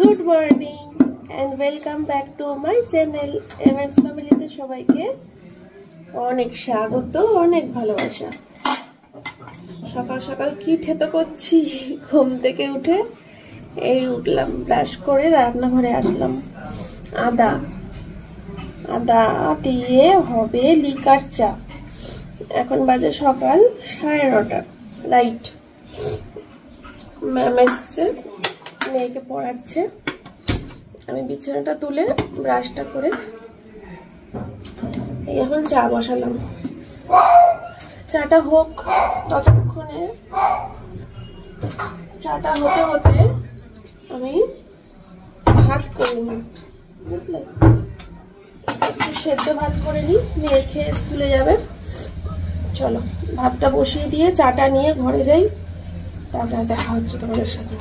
Good morning and welcome back to my channel MS ফ্যামিলিতে সবাইকে অনেক স্বাগত, অনেক ভালোবাসা। সকাল সকাল কি থেতো করছি, ঘুম থেকে উঠে এই উঠলাম, ব্রাশ করে রান্নাঘরে আসলাম। আদা আদা দিয়ে হবে লিকার চা। এখন বাজে সকাল 9:30 রাইট। ম্যাম এসছে, মেয়েকে পড়াচ্ছে। আমি বিছানাটা তুলে ব্রাশটা করে এখন চা বসালাম। চাটা হোক, ততক্ষণে চাটা হতে হতে আমি ভাত করে নিই, বুঝলে? একটু সেদ্ধ ভাত করে নিই, মেয়ে খেয়ে স্কুলে যাবে। চলো ভাতটা বসিয়ে দিয়ে চাটা নিয়ে ঘরে যাই, তারপরে দেখা হচ্ছে তোমাদের সাথে।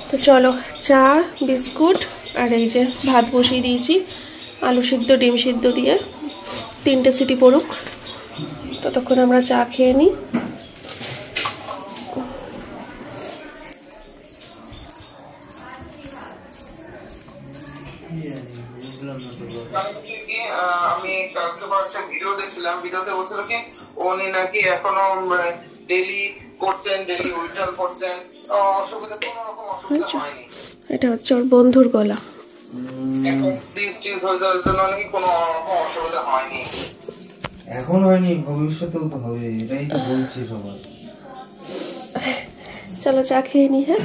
তো চলো, চা বিস্কুট আর এই যে ভাত বসিয়ে দিয়েছি, আলু সিদ্ধ ডিম সিদ্ধ দিয়ে 3টে সিটি পড়ুক, ততক্ষণ আমরা চা খেয়ে নিই। আমি কালকে একটা ভিডিও দেখছিলাম, ভিডিওতে বলছিল কি উনি নাকি এখনো ডেইলি করছেন, ডেইলি উইটাল করছেন, অসুবিধা কোনো রকম অসুবিধা হয়নি। এটা হচ্ছে ওর বন্ধুর গলা। এখন ডিস্টেন্স হয়ে যাওয়ার জন্য নাকি কোনো রকম অসুবিধা হয়নি, এখন হয়নি, ভবিষ্যতেও তো হবে, এটাই তো বলছে সবাই। চলো চা খেয়ে নি। হ্যাঁ,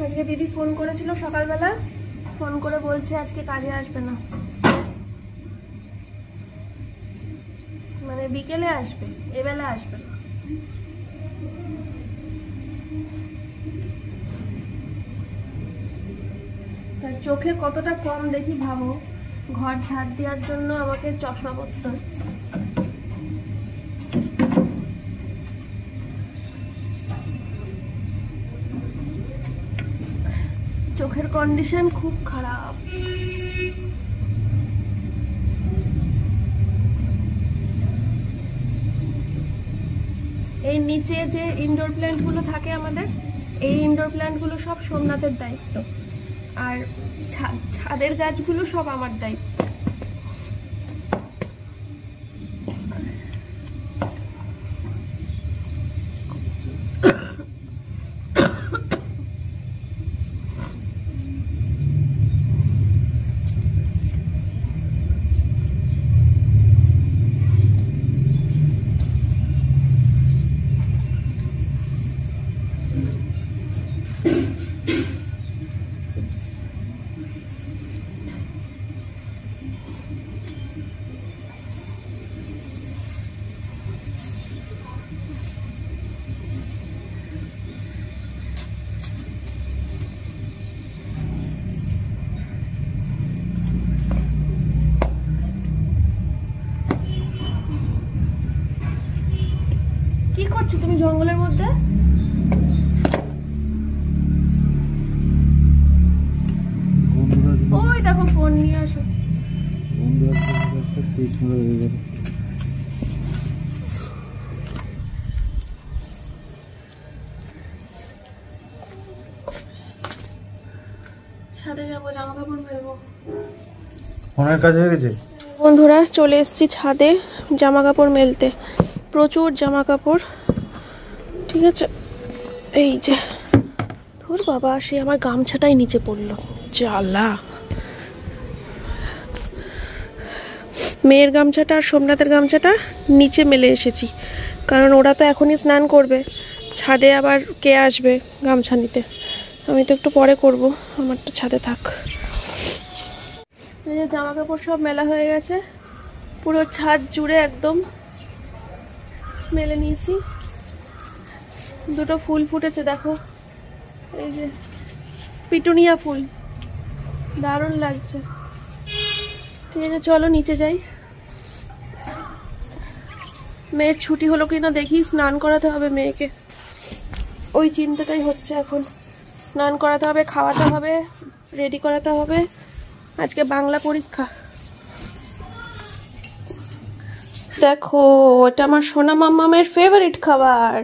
আজকে দিদি ফোন করেছিল সকালবেলা, ফোন করে বলছে আজকে কাজে আসবে না, মানে বিকেলে আসবে, এবেলা আসবে না। তার চোখে কতটা কম দেখি ভাবো, ঘর ঝাড় দেওয়ার জন্য আমাকে চশমা পরতে হচ্ছে। চোখের কন্ডিশন খুব খারাপ। এই নিচে যে ইনডোর প্ল্যান্ট গুলো থাকে আমাদের, এই ইনডোর প্ল্যান্ট গুলো সব সোমনাথের দায়িত্ব, আর ছাদের গাছগুলো সব আমার দায়িত্ব। কি করছো তুমি জঙ্গলের মধ্যে? ওই দেখো ফোন নিয়ে আসো। ছাদে যাবো, জামা কাপড় মেলবো। ফোনের কাজ হয়ে গেছে বন্ধুরা, চলে এসেছি ছাদে জামা কাপড় মেলতে। প্রচুর জামা কাপড়, ঠিক আছে। এই যে ধর বাবা, সে আমার গামছাটাই নিচে পড়লো, জ্বালা। মেয়ের গামছাটা আর সোমনাথের গামছাটা নিচে মেলে এসেছি, কারণ ওরা তো এখনই স্নান করবে, ছাদে আবার কে আসবে গামছা নিতে। আমি তো একটু পরে করব, আমারটা ছাদে থাক। এই যে জামা কাপড় সব মেলা হয়ে গেছে, পুরো ছাদ জুড়ে একদম মেলে নিয়েছি। দুটো ফুল ফুটেছে দেখো, এই যে পিটুনিয়া ফুল, দারুণ লাগছে। ঠিক আছে চলো নিচে যাই। মেয়ের ছুটি হলো কিনা দেখি, স্নান করাতে হবে মেয়েকে, ওই চিন্তাটাই হচ্ছে এখন। স্নান করাতে হবে, খাওয়াতে হবে, রেডি করাতে হবে। আজকে বাংলা পরীক্ষা। দেখো এটা আমার সোনা মাম্মামের ফেভারিট খাবার।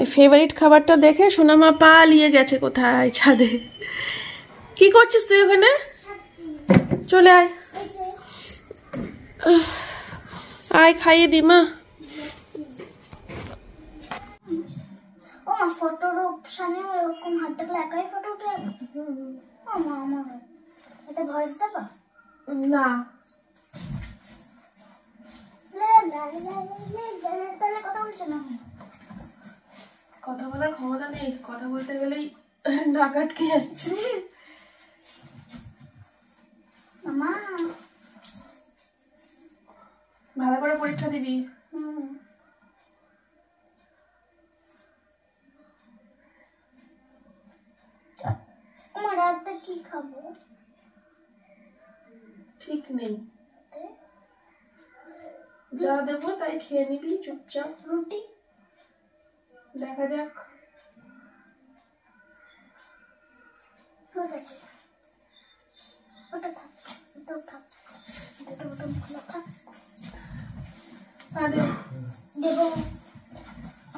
এই ফেভারিট খাবারটা দেখে সোনা মা পালিয়ে গেছে কোথায়, ছাদে। কি করছিস তুই ওখানে? চলে আয়, আয় খাইয়ে দি মা। ও মা ফটোর অপশনে এরকম হাত থাকলে একাই ফটো উঠে যাবে? ও মা আমার এটা ভয়েস দেবা? না তাহলে কথা বলছো না? কথা বলার ক্ষমতা নেই, কথা বলতে গেলেই নাক আটকে যাচ্ছে। মামা ভালো করে পরীক্ষা দিবি। আমার রাতে কি খাবো ঠিক নেই, যা দেবো তাই খেয়ে নিবি চুপচাপ। রুটি দেখা যাক। ঠিক আছে ওটা থাক, তো থাক, দুটো বোতল খোলা থাক। আরে দেবো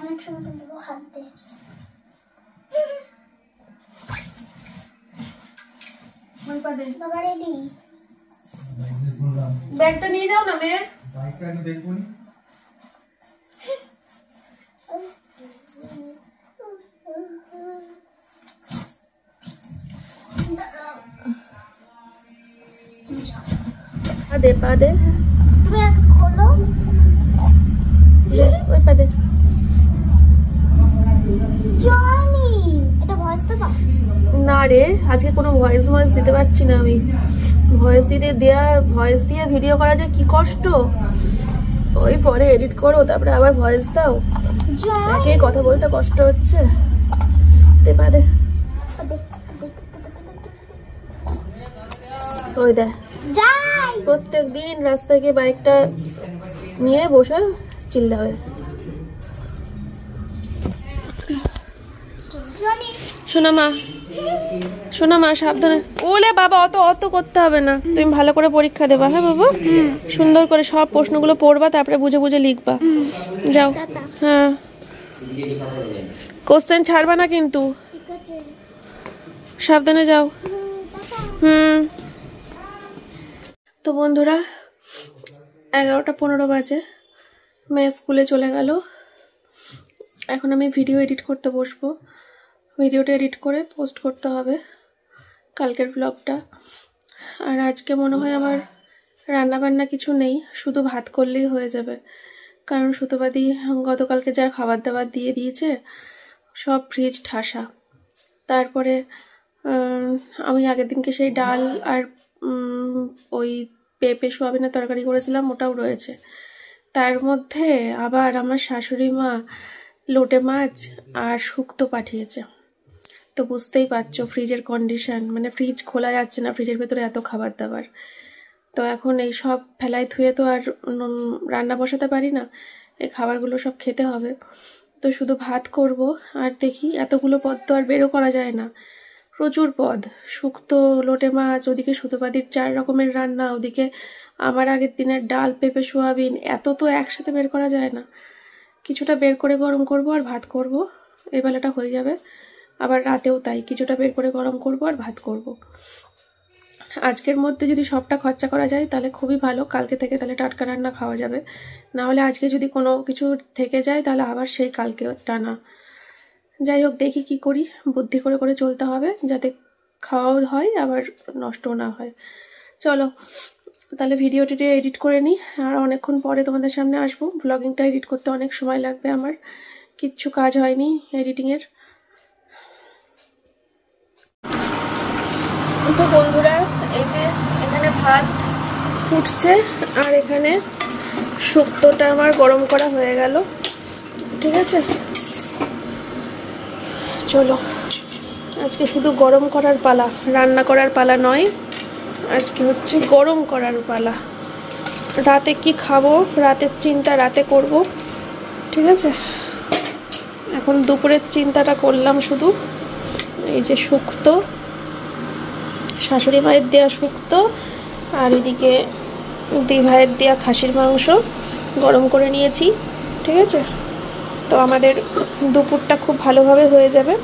অনেক সময় তো দেবো, হাত দে। বাবা রেডি? ব্যাগটা নিয়ে যাও না মেয়ের। বাইকটা আমি দেখবো নি। পা দে পা দে, তুমি আগে খোলো। ওই পা দে। জনি এটা ভয়েস দেবা? না রে, আজকে কোনো ভয়েস দিতে পারছি না আমি। ভয়েস দিয়ে ভিডিও করা যায় কি কষ্ট। ওই পরে এডিট করো, তারপরে আবার ভয়েস দাও। একে কথা বলতে কষ্ট হচ্ছে। দে পা দে। ওই দেখ যাই প্রত্যেক দিন রাস্তায় গিয়ে বাইকটা নিয়ে বসে চিল্লা হয়ে। জনি শোনা মা সাবধানে। ওলে বাবা অত করতে হবে না, তুমি ভালো করে পরীক্ষা দেবা। হ্যাঁ বাবা, সুন্দর করে সব প্রশ্নগুলো পড়বা, তারপরে বুঝে বুঝে লিখবা। যাও। হ্যাঁ কোশ্চেন ছাড়বা না কিন্তু, ঠিক আছে সাবধানে যাও। তো বন্ধুরা 11:15 বাজে, মেয়ে স্কুলে চলে গেল। এখন আমি ভিডিও এডিট করতে বসবো। ভিডিওটা এডিট করে পোস্ট করতে হবে কালকের ব্লগটা। আর আজকে মনে হয় আমার রান্নাবান্না কিছু নেই, শুধু ভাত করলেই হয়ে যাবে। কারণ সুতোবাদি গতকালকে যার খাবার দাবার দিয়ে দিয়েছে সব ফ্রিজ ঠাসা। তারপরে আমি আগের দিনকে সেই ডাল আর ওই পেঁপে সোয়াবিনের তরকারি করেছিলাম, ওটাও রয়েছে। তার মধ্যে আবার আমার শাশুড়ি মা লোটে মাছ আর শুক্তো পাঠিয়েছে। তো বুঝতেই পারছো ফ্রিজের কন্ডিশন, মানে ফ্রিজ খোলা যাচ্ছে না, ফ্রিজের ভেতরে এত খাবার দাবার। তো এখন এই সব ফেলায় থুয়ে তো আর রান্না বসাতে পারি না, এই খাবারগুলো সব খেতে হবে। তো শুধু ভাত করব। আর দেখি এতগুলো পদ তো আর বেরো করা যায় না, প্রচুর পদ। শুক্তো, লোটে মাছ, ওদিকে সুতোপাদির 4 রকমের রান্না, ওদিকে আমার আগের দিনের ডাল, পেঁপে সোয়াবিন, এত তো একসাথে বের করা যায় না। কিছুটা বের করে গরম করব আর ভাত করব, এই বেলাটা হয়ে যাবে। আবার রাতেও তাই, কিছুটা বের করে গরম করব আর ভাত করব। আজকের মধ্যে যদি সবটা খরচা করা যায় তাহলে খুবই ভালো, কালকে থেকে তাহলে টাটকা রান্না খাওয়া যাবে। না হলে আজকে যদি কোনো কিছু থেকে যায় তাহলে আবার সেই কালকে টানা। যাই হোক দেখি কি করি, বুদ্ধি করে করে চলতে হবে যাতে খাওয়াও হয় আবার নষ্টও না হয়। চলো তাহলে ভিডিওটি এডিট করে নিই, আর অনেকক্ষণ পরে তোমাদের সামনে আসবো। ব্লগিংটা এডিট করতে অনেক সময় লাগবে, আমার কিচ্ছু কাজ হয়নি এডিটিংয়ের। তো বন্ধুরা এই যে এখানে ভাত ফুটছে আর এখানে শুক্তোটা আমার গরম করা হয়ে গেল। ঠিক আছে, চলো আজকে শুধু গরম করার পালা, রান্না করার পালা নয়, আজকে হচ্ছে গরম করার পালা। রাতে কি খাবো রাতের চিন্তা রাতে করব, ঠিক আছে। এখন দুপুরের চিন্তাটা করলাম শুধু। এই যে শুক্তো, শাশুড়ি মায়ের দেওয়া শুক্তো, আর এদিকে দি ভাইয়ের দেওয়া খাসির মাংস গরম করে নিয়েছি, ঠিক আছে। তো আমাদের দুপুরটা খুব ভালোভাবে হয়ে যাবে।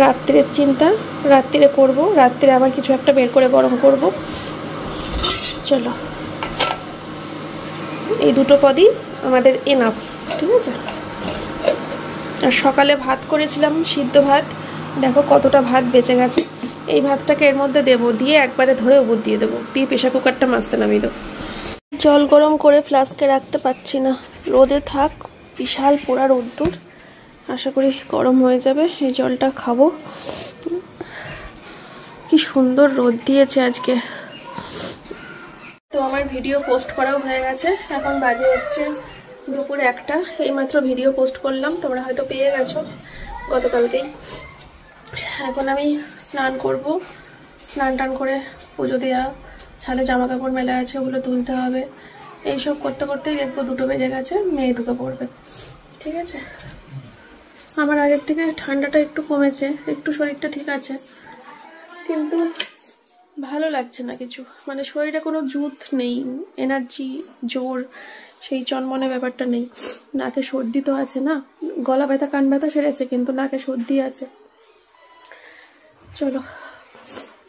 রাত্রের চিন্তা রাত্রিরে করব, রাত্রে আবার কিছু একটা বের করে গরম করব। চলো, এই দুটো পদই আমাদের এনাফ, ঠিক আছে। আর সকালে ভাত করেছিলাম, সিদ্ধ ভাত, দেখো কতটা ভাত বেঁচে গেছে। এই ভাতটাকে এর মধ্যে দেবো, দিয়ে একবারে ধরে উপর দিয়ে দেবো, দিয়ে প্রেশার কুকারটা মাজতে নামিয়ে দেবো। জল গরম করে ফ্লাস্কে রাখতে পারছি না, রোদে থাক, বিশাল পোড়া রোদ্দুর, আশা করি গরম হয়ে যাবে। এই জলটা খাবো। কি সুন্দর রোদ দিয়েছে আজকে। তো আমার ভিডিও পোস্ট করাও হয়ে গেছে, এখন বাজে হচ্ছে দুপুর 1টা। এইমাত্র ভিডিও পোস্ট করলাম, তোমরা হয়তো পেয়ে গেছো গতকালকেই। এখন আমি স্নান করব, স্নান টান করে পুজো দেওয়া, ছাদে জামা কাপড় মেলা আছে, ওগুলো তুলতে হবে। এইসব করতে করতেই দেখবো 2টো বেজে গেছে, মেয়ে ঢুকে পড়বে, ঠিক আছে। আমার আগের থেকে ঠান্ডাটা একটু কমেছে, একটু শরীরটা ঠিক আছে, কিন্তু ভালো লাগছে না কিছু, মানে শরীরে কোনো জুত নেই, এনার্জি, জোর, সেই চনমনে ব্যাপারটা নেই। নাকে সর্দি তো আছে না, গলা ব্যথা কান ব্যথা সেরেছে, কিন্তু নাকে সর্দি আছে। চলো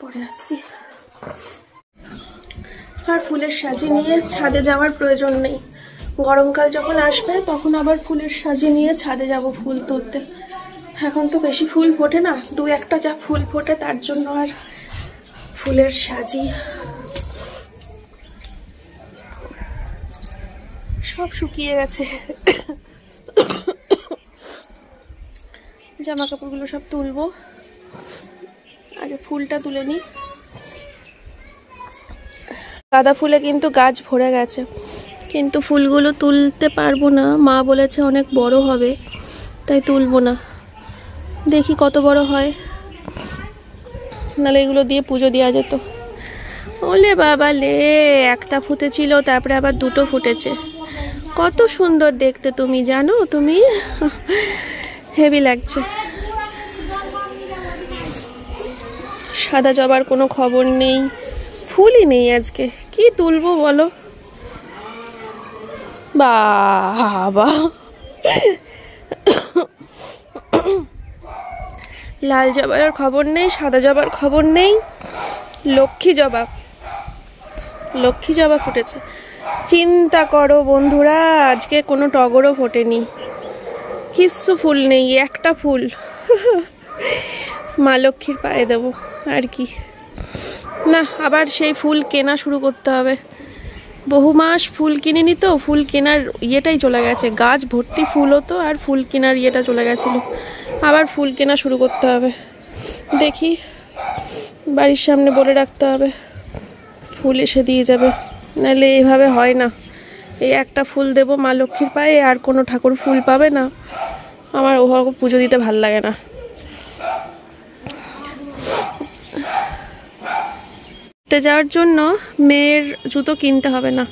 পরে আসছি। আর ফুলের সাজি নিয়ে ছাদে যাওয়ার প্রয়োজন নেই, গরমকাল যখন আসবে তখন আবার ফুলের সাজি নিয়ে ছাদে যাব ফুল তুলতে। এখন তো বেশি ফুল ফোটে না, 2-1টা যা ফুল ফোটে, তার জন্য আর ফুলের সাজি সব শুকিয়ে গেছে। জামা কাপড়গুলো সব তুলবো, আগে ফুলটা তুলে নিই। গাঁদা ফুলে কিন্তু গাছ ভরে গেছে, কিন্তু ফুলগুলো তুলতে পারবো না, মা বলেছে অনেক বড় হবে, তাই তুলবো না। দেখি কত বড় হয়, নাহলে এগুলো দিয়ে পুজো দেওয়া যেত। ওলে বাবা লে, একটা ফুটেছিল, তারপরে আবার 2টো ফুটেছে। কত সুন্দর দেখতে, তুমি জানো, তুমি হেভি লাগছে। সাদা জবার কোনো খবর নেই, ফুলই নেই আজকে, কি তুলবো বলো। বাবা, লাল জবার খবর নেই, সাদা জবার খবর নেই, লক্ষ্মী জবা ফুটেছে। চিন্তা করো বন্ধুরা, আজকে কোনো টগরও ফোটেনি, কিচ্ছু ফুল নেই, একটা ফুল মা লক্ষ্মীর পায়ে দেবো আর কি। না, আবার সেই ফুল কেনা শুরু করতে হবে। বহু মাস ফুল কিনিনি তো, ফুল কেনার ইয়েটাই চলে গেছে, গাছ ভর্তি ফুল হতো আর ফুল কেনার ইয়েটা চলে গেছিলো, আবার ফুল কেনা শুরু করতে হবে। দেখি, বাড়ির সামনে বলে রাখতে হবে, ফুল এসে দিয়ে যাবে, নাহলে এইভাবে হয় না। এই একটা ফুল দেবো মা লক্ষ্মীর পায়ে, আর কোনো ঠাকুর ফুল পাবে না, আমার ওভাবে পুজো দিতে ভাল লাগে না। যাওয়ার জন্য মেয়ের জুতো কিনতে হবে না,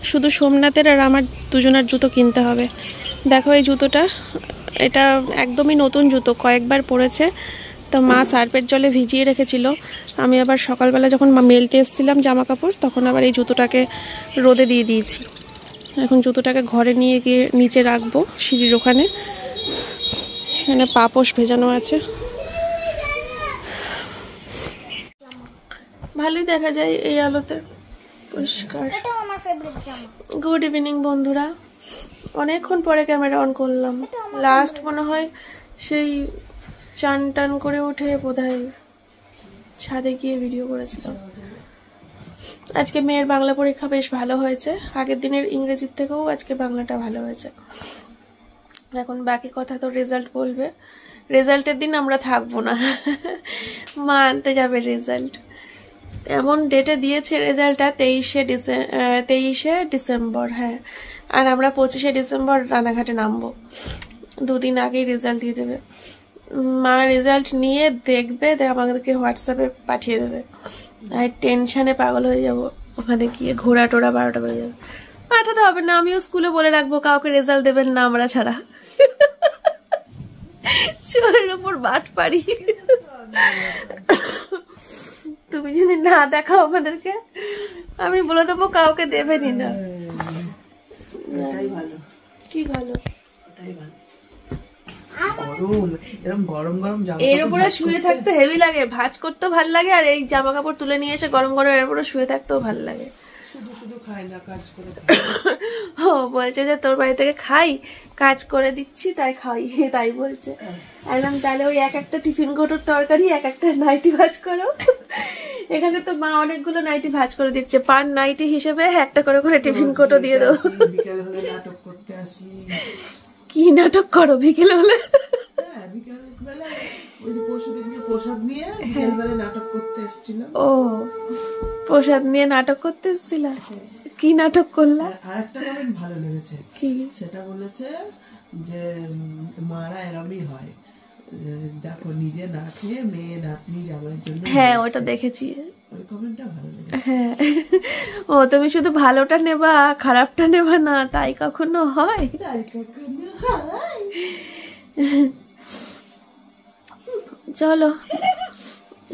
শুধু সোমনাথের আর আমার দুজনের জুতো কিনতে হবে। দেখো এই জুতোটা, এটা একদমই নতুন জুতো, কয়েকবার পরেছে, তো মা সার্ফের জলে ভিজিয়ে রেখেছিল। আমি আবার সকালবেলা যখন মেলতে এসেছিলাম জামা কাপড়, তখন আবার এই জুতোটাকে রোদে দিয়ে দিয়েছি। এখন জুতোটাকে ঘরে নিয়ে গিয়ে নিচে রাখবো, সিঁড়ির ওখানে। এখানে পাপোশ ভেজানো আছে, ভালোই দেখা যায় এই আলোতে, পরিষ্কার। গুড ইভিনিং বন্ধুরা, অনেকক্ষণ পরে ক্যামেরা অন করলাম, লাস্ট মনে হয় সেই চান টান করে উঠে বোধহয় ছাদে গিয়ে ভিডিও করেছিলাম। আজকে মেয়ের বাংলা পরীক্ষা বেশ ভালো হয়েছে, আগের দিনের ইংরেজির থেকেও আজকে বাংলাটা ভালো হয়েছে। এখন বাকি কথা তো রেজাল্ট বলবে, রেজাল্টের দিন আমরা থাকবো না, মা আনতে যাবে রেজাল্ট। এমন ডেটে দিয়েছে রেজাল্টটা, 23শে ডিসেম্বর, হ্যাঁ, আর আমরা 25শে ডিসেম্বর রানাঘাটে নামবো। 2 দিন আগেই রেজাল্ট দিয়ে দেবে। মা রেজাল্ট নিয়ে দেখবে, আমাদেরকে হোয়াটসঅ্যাপে পাঠিয়ে দেবে। আর টেনশনে পাগল হয়ে যাব, ওখানে গিয়ে ঘোরা টোরা 12টা বেজে যাবে। পাঠাতে হবে না, আমিও স্কুলে বলে রাখবো কাউকে রেজাল্ট দেবেন না আমরা ছাড়া। চোরের উপর বাট পারি। তুমি যদি না দেখাও আমাদেরকে, আমি বলে দেবো কাউকে দেবেনি না। কি ভালো, এর উপরে শুয়ে থাকতে হেভি লাগে, ভাঁজ করতেও ভাল লাগে, আর এই জামা কাপড় তুলে নিয়ে এসে গরম গরম এর উপরে শুয়ে থাকতেও ভাল লাগে। ও বলছে যে তোর বাড়ি থেকে খাই, কাজ করে দিচ্ছি তাই খাই, তাই বলছে। একদম তাহলে ওই এক একটা টিফিন কোটোর তরকারি, এক একটা নাইটি ভাজ করো। এখানে তো মা অনেকগুলো নাইটি ভাজ করে দিচ্ছে, পার নাইটি হিসেবে একটা করে করে টিফিন কোটো দিয়ে দাও। কি নাটক করো বিকেল হলে? ও প্রসাদ নিয়ে নাটক করতে এসেছিল, কি নাটক করলা? আরেকটা কমেন্ট ভালো লেগেছে, কি সেটা বলেছে যে মারা এরমই হয়, দেখো নিজে না খেয়ে মেয়ে নাতনি জামাইয়ের জন্য। হ্যাঁ ওটা দেখেছি, ওই কমেন্টটা ভালো লেগেছে। হ্যাঁ ও তুমি শুধু ভালোটা নেবা খারাপটা নেবা না, তাই কখনো হয়? তাই কখনো হয়? চলো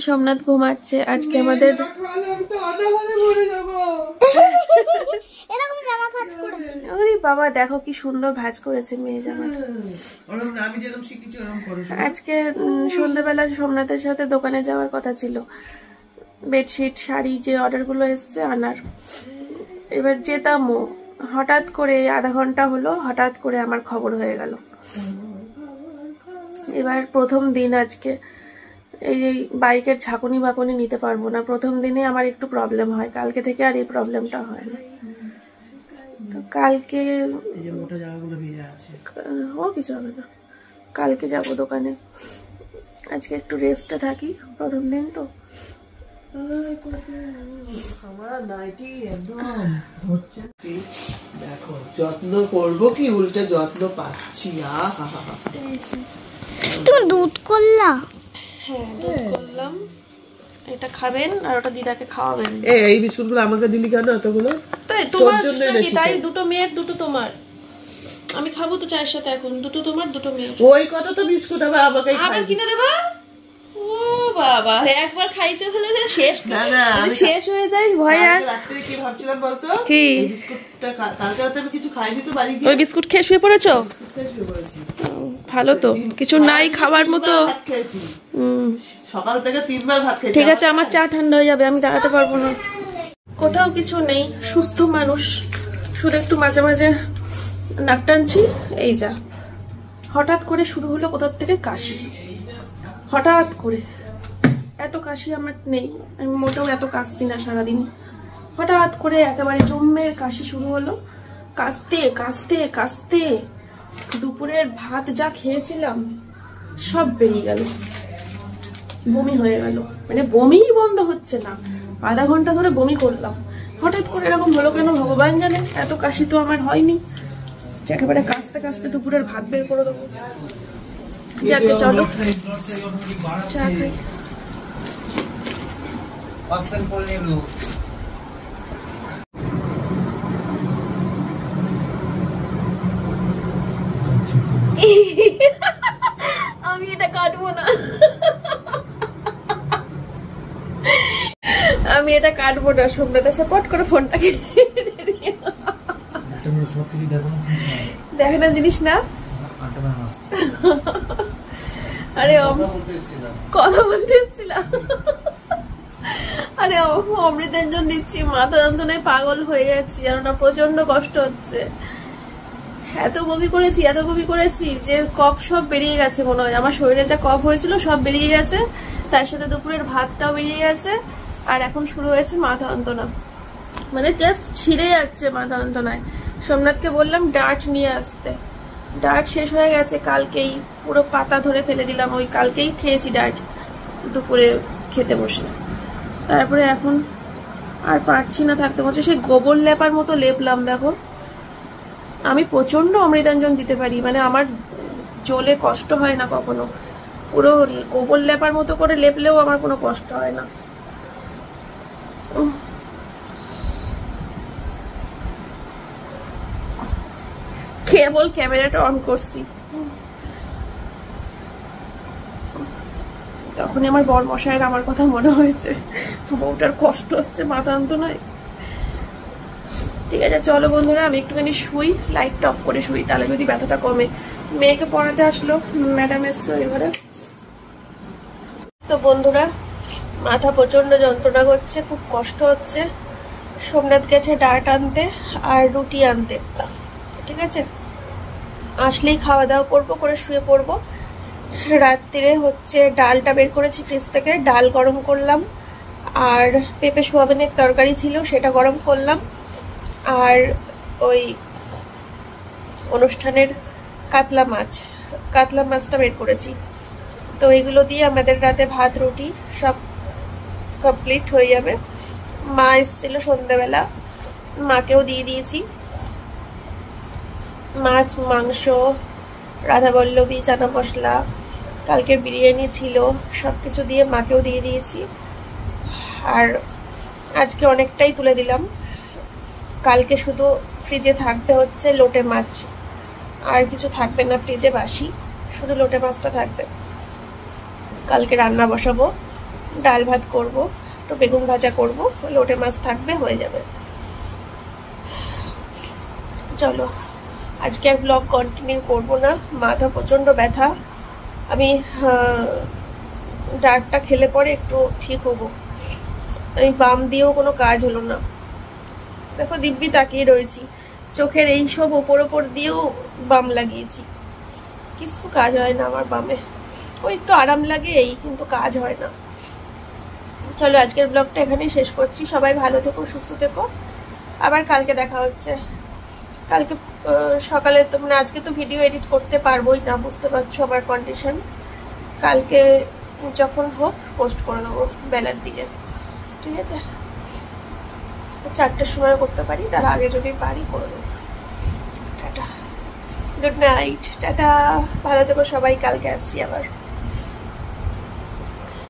সোমনাথ ঘুমাচ্ছে, আজকে আমাদের এরকম জামা ভাঁজ করেছি। ওরে বাবা দেখো কি সুন্দর ভাঁজ করেছে মেয়ে জামাটা। আমি যেরকম শিখেছি ওরকম করো। আজকে সন্ধ্যাবেলা সোমনাথের সাথে দোকানে যাওয়ার কথা ছিল, বেডশিট শাড়ি যে অর্ডারগুলো এসছে আনার। এবার যেতামও, হঠাৎ করে আধা ঘন্টা হলো, হঠাৎ করে আমার খবর হয়ে গেল। এবার প্রথম দিন আজকে এই বাইকের ঝাঁকুনি বাকুনি নিতে পারবো না, প্রথম দিনে আমার একটু প্রবলেম হয়, কালকে থেকে আর এই প্রবলেমটা হয় না। তো কালকে ও কিছু হবে না, কালকে যাব দোকানে, আজকে একটু রেস্টে থাকি, প্রথম দিন তো। আমার নাইটি একদম হচ্ছে, দেখো যত্ন করবো কি উল্টে যত্ন পাচ্ছি। তুমি দুধ করলা? হ্যাঁ দুধ করলাম, এটা খাবেন আর ওটা দিদাকে খাওয়াবেন। এই বিস্কুট গুলো আমাকে দিলি কেন এতগুলো? তাই তোমার নাকি? তাই দুটো মেয়ের দুটো তোমার, আমি খাবো তো চায়ের সাথে, এখন দুটো তোমার দুটো মেয়ের। ওই কটা তো বিস্কুট আবার আমাকে আবার কিনে দেবা? ও বাবা একবার খাইছে বলে যে শেষ, শেষ হয়ে যায় ভয়। আর রাত্রে কি ভাবছিলাম বলতো, কি বিস্কুটটা কালকে রাতে আমি কিছু খাইনি তো বাড়ি গিয়ে, ওই বিস্কুট খেয়ে শুয়ে পড়েছো? শুয়ে পড়েছি। ভালো তো, কিছু নাই খাবার মতো। সকাল থেকে 3 বার ভাত খেয়েছি। ঠিক আছে আমার চা ঠান্ডা হয়ে যাবে, আমি দাঁড়াতে পারবো না। কোথাও কিছু নেই, সুস্থ মানুষ, শুধু একটু মাঝে মাঝে নাক টানছি। এই যা হঠাৎ করে শুরু হলো কোথার থেকে কাশি, হঠাৎ করে। এত কাশি আমার নেই, আমি মোটেও এত কাশছি না সারাদিন। হঠাৎ করে একেবারে জম্মের কাশি শুরু হলো, কাশতে কাশতে কাশতে দুপুরের ভাত যা খেয়েছিলাম সব বেরিয়ে গেল, বমি হয়ে গেল, মানে বমিই বন্ধ হচ্ছে না, আধা ঘন্টা ধরে বমি করলাম। হঠাৎ করে এরকম হলো কেন ভগবান জানে, এত কাশি তো আমার হয়নি। একেবারে কাশতে কাশতে দুপুরের ভাত বের করে দেবো। যাকে চলো চা খাই। আমি এটা কাটবো না, আমি এটা কাটবো না। সোমনাথ এসে পট করে ফোনটাকে দেখে না জিনিস না। আরে কথা বলতে এসেছিলাম, আরে অমৃতাঞ্জন দিচ্ছি, মাথা যন্ত্রণায় পাগল হয়ে যাচ্ছি, আর ওটা প্রচন্ড কষ্ট হচ্ছে। এত বমি করেছি এত বমি করেছি যে কফ সব বেরিয়ে গেছে মনে হয়, আমার শরীরে যা কফ হয়েছিল সব বেরিয়ে গেছে, তার সাথে দুপুরের ভাতটাও বেরিয়ে গেছে, আর এখন শুরু হয়েছে মাথা যন্ত্রণা, মানে জাস্ট ছিঁড়ে যাচ্ছে মাথা যন্ত্রণায়। সোমনাথকে বললাম ডার্ট নিয়ে আসতে, ডার্ট শেষ হয়ে গেছে কালকেই, পুরো পাতা ধরে ফেলে দিলাম, ওই কালকেই খেয়েছি ডার্ট দুপুরে খেতে বসে। তারপরে এখন আর পারছি না থাকতে, বলছে সেই গোবর লেপার মতো লেপলাম। দেখো আমি প্রচন্ড অমৃতাঞ্জন দিতে পারি, মানে আমার জ্বলে কষ্ট হয় না কখনো, পুরো গোবর লেপার মতো করে লেপলেও আমার কোনো কষ্ট হয় না। কেবল ক্যামেরাটা অন করছি তখনই আমার বর মশাইয়ের আমার কথা মনে হয়েছে, বউটার কষ্ট হচ্ছে, মাথা আনতো নয়। ঠিক আছে চলো বন্ধুরা, আমি একটুখানি শুই, লাইটটা অফ করে শুই, তাহলে যদি ব্যথাটা কমে। মেয়েকে পড়াতে আসলো, ম্যাডাম এসছে এবারে। তো বন্ধুরা, মাথা প্রচন্ড যন্ত্রণা করছে, খুব কষ্ট হচ্ছে। সোমনাথ গেছে ডাট আনতে আর রুটি আনতে, ঠিক আছে? আসলেই খাওয়া দাওয়া করবো, করে শুয়ে পড়বো। রাত্রিরে হচ্ছে ডালটা বের করেছি ফ্রিজ থেকে, ডাল গরম করলাম, আর পেঁপে সোয়াবিনের তরকারি ছিল সেটা গরম করলাম, আর ওই অনুষ্ঠানের কাতলা মাছটা বের করেছি। তো এগুলো দিয়ে আমাদের রাতে ভাত রুটি সব কমপ্লিট হয়ে যাবে। মা এসেছিল সন্ধ্যাবেলা, মাকেও দিয়ে দিয়েছি মাছ, মাংস, রাধাবল্লভী, চানা মশলা, কালকের বিরিয়ানি ছিল, সব কিছু দিয়ে মাকেও দিয়ে দিয়েছি। আর আজকে অনেকটাই তুলে দিলাম। কালকে শুধু ফ্রিজে থাকবে হচ্ছে লোটে মাছ, আর কিছু থাকবে না ফ্রিজে বাসি, শুধু লোটে মাছটা থাকবে। কালকে রান্না বসাবো, ডাল ভাত করব, একটু বেগুন ভাজা করব, লোটে মাছ থাকবে, হয়ে যাবে। চলো আজকে আর ব্লগ কন্টিনিউ করব না, মাথা প্রচন্ড ব্যথা। আমি ডাটটা খেলে পরে একটু ঠিক হব। এই বাম দিয়েও কোনো কাজ হলো না, দেখো দিব্যি তাকিয়ে রয়েছি, চোখের এই সব ওপর দিয়েও বাম লাগিয়েছি, কিছু কাজ হয় না আমার বামে। ওই একটু আরাম লাগে এই, কিন্তু কাজ হয় না। চলো আজকের ব্লগটা এখানেই শেষ করছি। সবাই ভালো থেকো, সুস্থ থেকো, আবার কালকে দেখা হচ্ছে। কালকে সকালে তো মানে আজকে তো ভিডিও এডিট করতে পারবোই না, বুঝতে পারছো আমার কন্ডিশন। কালকে যখন হোক পোস্ট করে দেবো বেলার দিকে, ঠিক আছে? 4টার সময় করতে পারি, তার আগে যদি পারি করে দেবো। টাটা, গুড নাইট, টাটা, ভালো থেকো সবাই, কালকে আসছি আবার।